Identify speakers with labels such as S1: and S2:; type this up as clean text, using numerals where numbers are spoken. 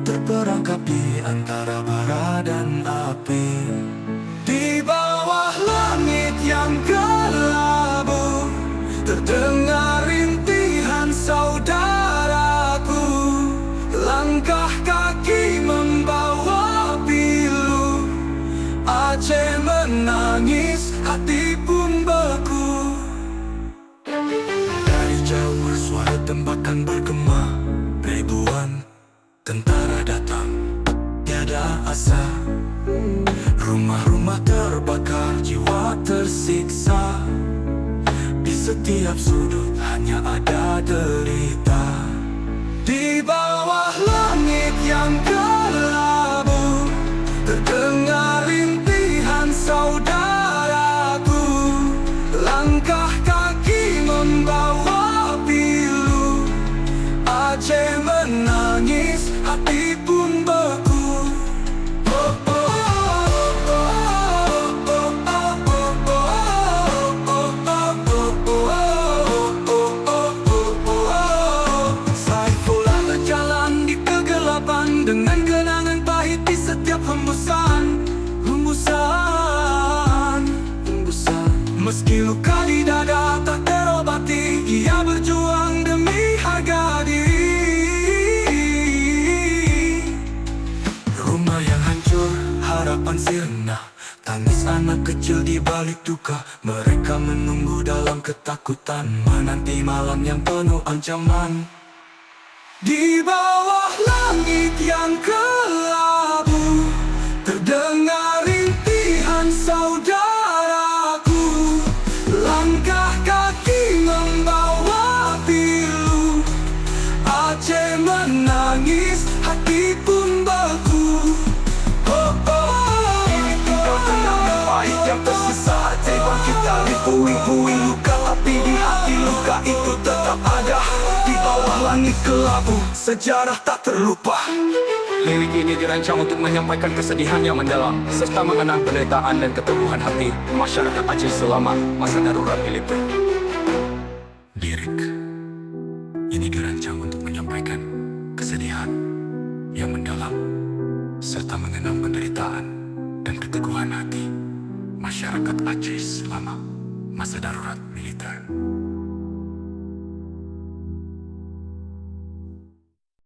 S1: terperangkap di antara bara dan api. Di bawah langit yang kelabu, terdengar rintihan saudaraku. Langkah kaki membawa pilu, Aceh menangis, hati pun beku. Dari jauh suara tembakan bergema, ribuan tentara datang, tiada asa. Rumah-rumah terbakar, jiwa tersiksa. Di setiap sudut hanya ada derita. Di bawah langit yang kelabu, terdengar rintihan saudaraku. Langkah kaki membawa pilu, Aceh menangis, hati pun beku. Dengan kenangan pahit di setiap hembusan. Meski luka di dada tak terobati, ia berjuang demi harga diri. Rumah yang hancur, harapan sirna, tangis anak kecil di balik duka. Mereka menunggu dalam ketakutan, menanti malam yang penuh ancaman. Di bawah langit yang kelabu, terdengar rintihan saudaraku. Langkah kaki membawa pilu, Aceh menangis, hati pun beku. Ini tinggal kenangan pahit yang tersisa. Aceh bangkit dari puing-puing luka, tapi di hati luka itu tetap ada. Di bawah langit kelabu, sejarah tak terlupa.
S2: Lirik ini dirancang untuk menyampaikan kesedihan yang mendalam, serta mengenang penderitaan dan keteguhan hati masyarakat Aceh selama masa darurat militer.
S1: Lirik ini dirancang untuk menyampaikan kesedihan yang mendalam, serta mengenang penderitaan dan keteguhan hati masyarakat Aceh selama masa darurat militer.